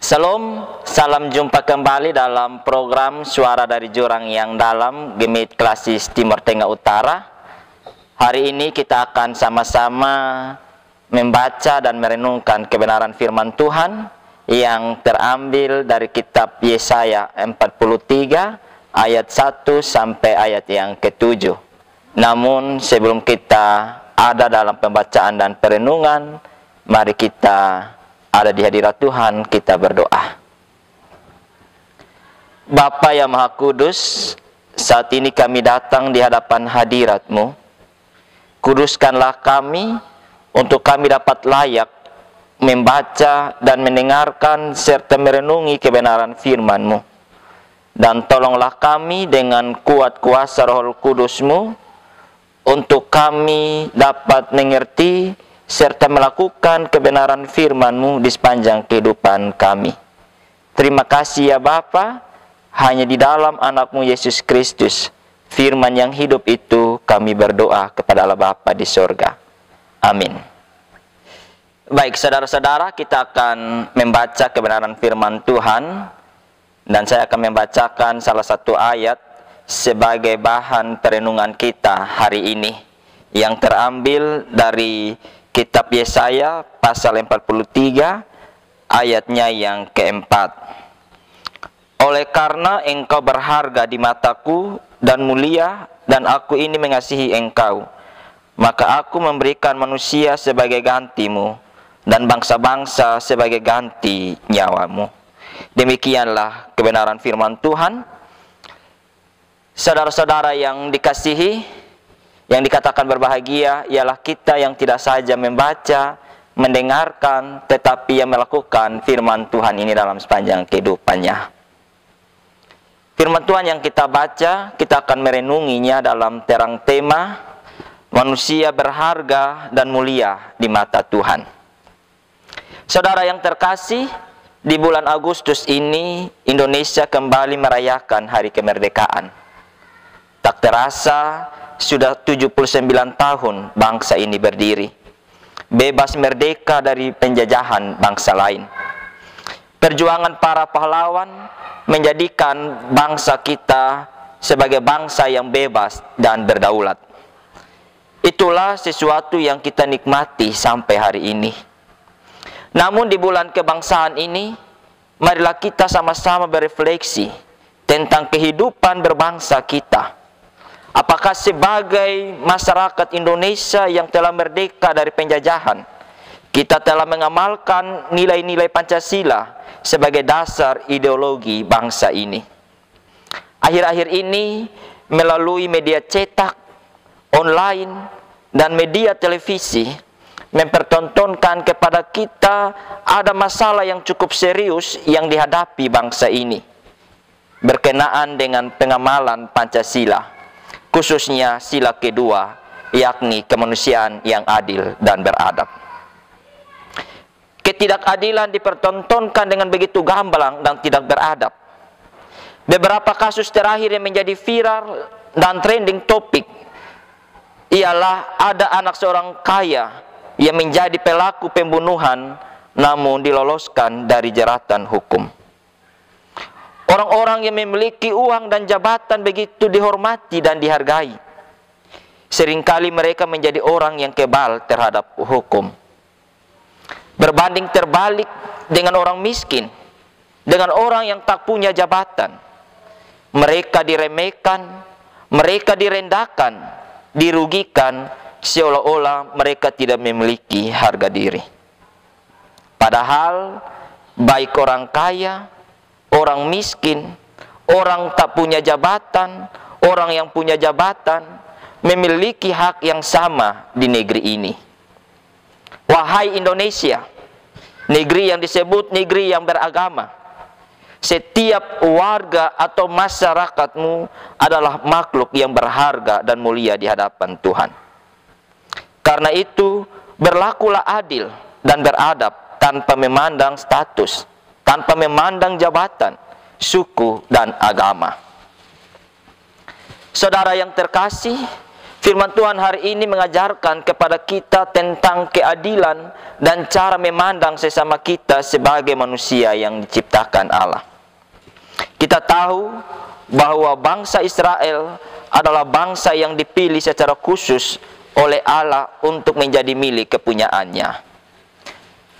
Salam, salam jumpa kembali dalam program Suara dari Jurang yang Dalam, Gemit Klasis Timur Tengah Utara. Hari ini kita akan sama-sama membaca dan merenungkan kebenaran firman Tuhan yang terambil dari kitab Yesaya 43 ayat 1 sampai ayat yang ke-7. Namun sebelum kita ada dalam pembacaan dan perenungan, mari kita ada di hadirat Tuhan, kita berdoa. Bapa yang Maha Kudus, saat ini kami datang di hadapan hadirat-Mu. Kuduskanlah kami untuk kami dapat layak membaca dan mendengarkan serta merenungi kebenaran firman-Mu. Dan tolonglah kami dengan kuat kuasa Roh Kudus-Mu untuk kami dapat mengerti serta melakukan kebenaran firman-Mu di sepanjang kehidupan kami. Terima kasih ya Bapa, hanya di dalam anak-Mu Yesus Kristus, firman yang hidup itu kami berdoa kepada Allah Bapa di sorga. Amin. Baik saudara-saudara, kita akan membaca kebenaran firman Tuhan, dan saya akan membacakan salah satu ayat sebagai bahan perenungan kita hari ini, yang terambil dari kitab Yesaya pasal 43 ayatnya yang keempat. Oleh karena engkau berharga di mataku dan mulia, dan aku ini mengasihi engkau, maka aku memberikan manusia sebagai gantimu, dan bangsa-bangsa sebagai ganti nyawamu. Demikianlah kebenaran firman Tuhan. Saudara-saudara yang dikasihi, yang dikatakan berbahagia ialah kita yang tidak saja membaca, mendengarkan, tetapi yang melakukan firman Tuhan ini dalam sepanjang kehidupannya. Firman Tuhan yang kita baca, kita akan merenunginya dalam terang tema manusia berharga dan mulia di mata Tuhan. Saudara yang terkasih, di bulan Agustus ini Indonesia kembali merayakan hari kemerdekaan. Tak terasa sudah 79 tahun bangsa ini berdiri, bebas merdeka dari penjajahan bangsa lain. Perjuangan para pahlawan menjadikan bangsa kita sebagai bangsa yang bebas dan berdaulat. Itulah sesuatu yang kita nikmati sampai hari ini. Namun di bulan kebangsaan ini, marilah kita sama-sama berefleksi tentang kehidupan berbangsa kita. Apakah sebagai masyarakat Indonesia yang telah merdeka dari penjajahan, kita telah mengamalkan nilai-nilai Pancasila sebagai dasar ideologi bangsa ini? Akhir-akhir ini, melalui media cetak, online, dan media televisi, mempertontonkan kepada kita ada masalah yang cukup serius yang dihadapi bangsa ini, berkenaan dengan pengamalan Pancasila, khususnya sila kedua, yakni kemanusiaan yang adil dan beradab. Ketidakadilan dipertontonkan dengan begitu gamblang dan tidak beradab. Beberapa kasus terakhir yang menjadi viral dan trending topik ialah ada anak seorang kaya yang menjadi pelaku pembunuhan namun diloloskan dari jeratan hukum. Orang-orang yang memiliki uang dan jabatan begitu dihormati dan dihargai. Seringkali mereka menjadi orang yang kebal terhadap hukum. Berbanding terbalik dengan orang miskin, dengan orang yang tak punya jabatan. Mereka diremehkan, mereka direndahkan, dirugikan, seolah-olah mereka tidak memiliki harga diri. Padahal baik orang kaya, orang miskin, orang tak punya jabatan, orang yang punya jabatan, memiliki hak yang sama di negeri ini. Wahai Indonesia, negeri yang disebut negeri yang beragama, setiap warga atau masyarakatmu adalah makhluk yang berharga dan mulia di hadapan Tuhan. Karena itu, berlakulah adil dan beradab tanpa memandang status, tanpa memandang jabatan, suku, dan agama. Saudara yang terkasih, Firman Tuhan hari ini mengajarkan kepada kita tentang keadilan dan cara memandang sesama kita sebagai manusia yang diciptakan Allah. Kita tahu bahwa bangsa Israel adalah bangsa yang dipilih secara khusus oleh Allah untuk menjadi milik kepunyaannya.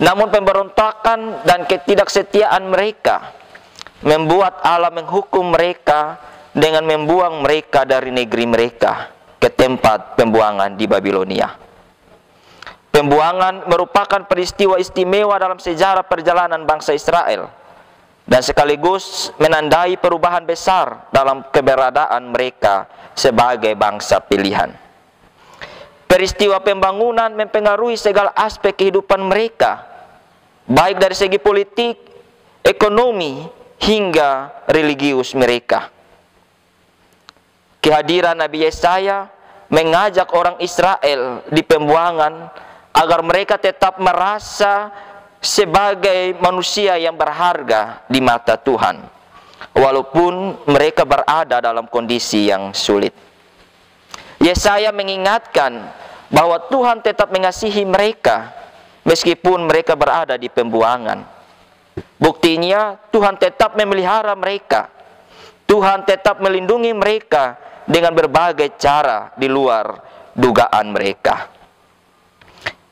Namun pemberontakan dan ketidaksetiaan mereka membuat Allah menghukum mereka dengan membuang mereka dari negeri mereka ke tempat pembuangan di Babilonia. Pembuangan merupakan peristiwa istimewa dalam sejarah perjalanan bangsa Israel dan sekaligus menandai perubahan besar dalam keberadaan mereka sebagai bangsa pilihan. Peristiwa pembangunan mempengaruhi segala aspek kehidupan mereka, baik dari segi politik, ekonomi, hingga religius mereka. Kehadiran Nabi Yesaya mengajak orang Israel di pembuangan agar mereka tetap merasa sebagai manusia yang berharga di mata Tuhan, walaupun mereka berada dalam kondisi yang sulit. Yesaya mengingatkan bahwa Tuhan tetap mengasihi mereka meskipun mereka berada di pembuangan. Buktinya, Tuhan tetap memelihara mereka. Tuhan tetap melindungi mereka dengan berbagai cara di luar dugaan mereka.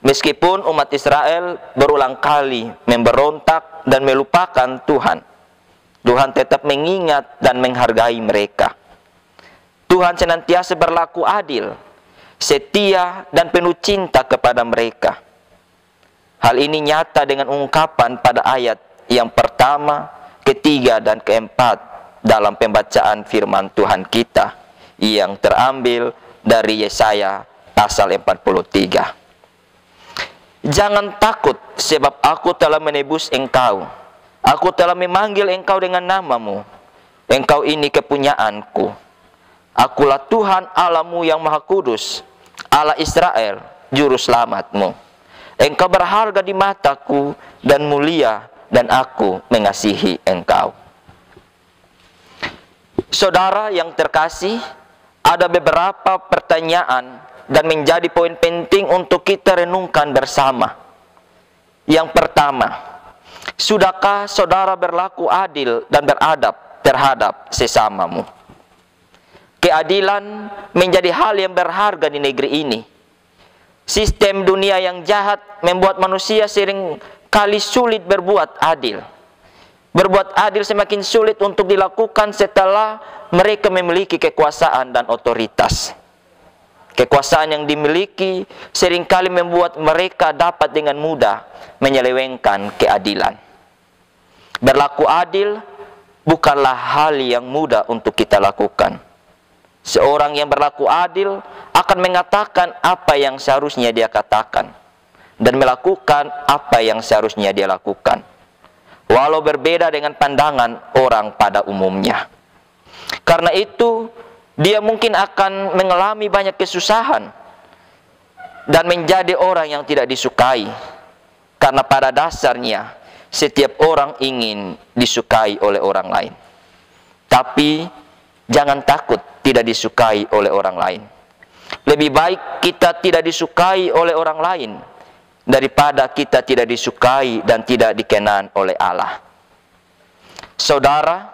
Meskipun umat Israel berulang kali memberontak dan melupakan Tuhan, Tuhan tetap mengingat dan menghargai mereka. Tuhan senantiasa berlaku adil, setia, dan penuh cinta kepada mereka. Hal ini nyata dengan ungkapan pada ayat yang pertama, ketiga, dan keempat dalam pembacaan firman Tuhan kita yang terambil dari Yesaya pasal 43. Jangan takut, sebab aku telah menebus engkau. Aku telah memanggil engkau dengan namamu. Engkau ini kepunyaanku. Akulah Tuhan Allahmu yang Maha Kudus, Allah Israel, Juru Selamatmu. Engkau berharga di mataku dan mulia, dan aku mengasihi engkau. Saudara yang terkasih, ada beberapa pertanyaan dan menjadi poin penting untuk kita renungkan bersama. Yang pertama, sudahkah saudara berlaku adil dan beradab terhadap sesamamu? Keadilan menjadi hal yang berharga di negeri ini. Sistem dunia yang jahat membuat manusia sering kali sulit berbuat adil. Berbuat adil semakin sulit untuk dilakukan setelah mereka memiliki kekuasaan dan otoritas. Kekuasaan yang dimiliki seringkali membuat mereka dapat dengan mudah menyelewengkan keadilan. Berlaku adil bukanlah hal yang mudah untuk kita lakukan. Seorang yang berlaku adil akan mengatakan apa yang seharusnya dia katakan dan melakukan apa yang seharusnya dia lakukan, walau berbeda dengan pandangan orang pada umumnya. Karena itu, dia mungkin akan mengalami banyak kesusahan dan menjadi orang yang tidak disukai. Karena pada dasarnya, setiap orang ingin disukai oleh orang lain. Tapi, jangan takut tidak disukai oleh orang lain. Lebih baik kita tidak disukai oleh orang lain daripada kita tidak disukai dan tidak dikenan oleh Allah. Saudara,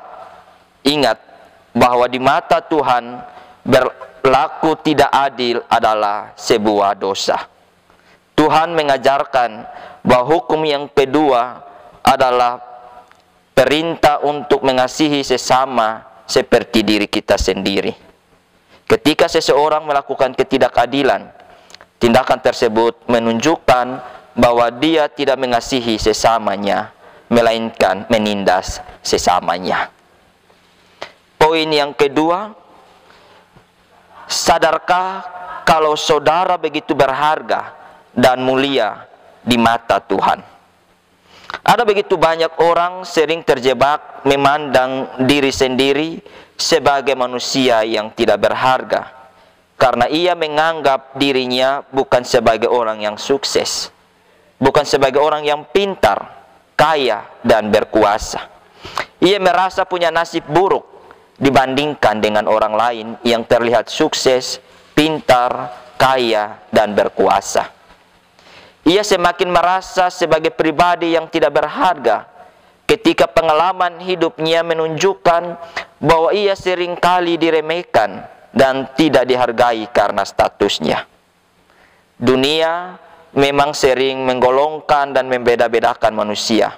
ingat bahwa di mata Tuhan berlaku tidak adil adalah sebuah dosa. Tuhan mengajarkan bahwa hukum yang kedua adalah perintah untuk mengasihi sesama seperti diri kita sendiri. Ketika seseorang melakukan ketidakadilan, tindakan tersebut menunjukkan bahwa dia tidak mengasihi sesamanya, melainkan menindas sesamanya. Poin yang kedua, sadarkah kalau saudara begitu berharga dan mulia di mata Tuhan? Ada begitu banyak orang sering terjebak memandang diri sendiri sebagai manusia yang tidak berharga, karena ia menganggap dirinya bukan sebagai orang yang sukses, bukan sebagai orang yang pintar, kaya, dan berkuasa. Ia merasa punya nasib buruk dibandingkan dengan orang lain yang terlihat sukses, pintar, kaya, dan berkuasa. Ia semakin merasa sebagai pribadi yang tidak berharga ketika pengalaman hidupnya menunjukkan bahwa ia seringkali diremehkan dan tidak dihargai karena statusnya. Dunia memang sering menggolongkan dan membeda-bedakan manusia.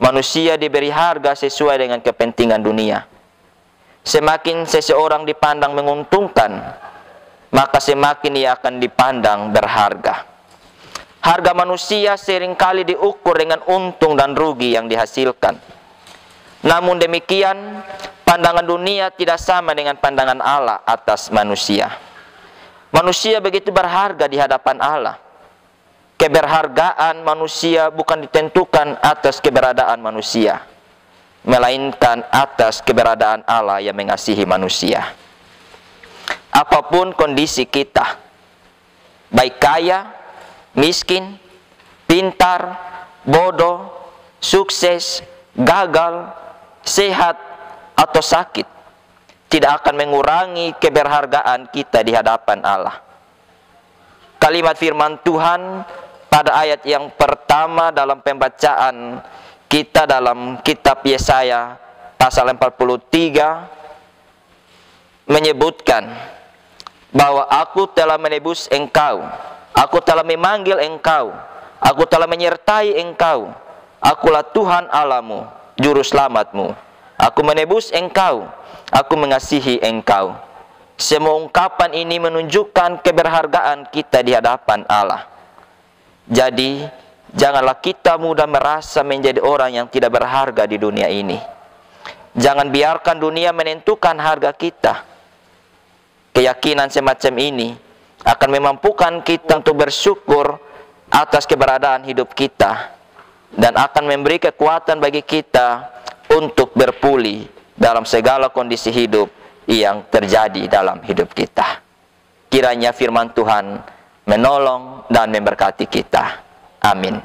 Manusia diberi harga sesuai dengan kepentingan dunia. Semakin seseorang dipandang menguntungkan, maka semakin ia akan dipandang berharga. Harga manusia seringkali diukur dengan untung dan rugi yang dihasilkan. Namun demikian, pandangan dunia tidak sama dengan pandangan Allah atas manusia. Manusia begitu berharga di hadapan Allah. Keberhargaan manusia bukan ditentukan atas keberadaan manusia, melainkan atas keberadaan Allah yang mengasihi manusia. Apapun kondisi kita, baik kaya, miskin, pintar, bodoh, sukses, gagal, sehat, atau sakit, tidak akan mengurangi keberhargaan kita di hadapan Allah. Kalimat firman Tuhan pada ayat yang pertama dalam pembacaan kita dalam kitab Yesaya pasal 43 menyebutkan bahwa aku telah menebus engkau, aku telah memanggil engkau, aku telah menyertai engkau, akulah Tuhan Allahmu, juru selamatmu, aku menebus engkau, aku mengasihi engkau. Semua ungkapan ini menunjukkan keberhargaan kita di hadapan Allah. Jadi, janganlah kita mudah merasa menjadi orang yang tidak berharga di dunia ini. Jangan biarkan dunia menentukan harga kita. Keyakinan semacam ini akan memampukan kita untuk bersyukur atas keberadaan hidup kita dan akan memberi kekuatan bagi kita untuk berpulih dalam segala kondisi hidup yang terjadi dalam hidup kita. Kiranya firman Tuhan menolong dan memberkati kita. Amin.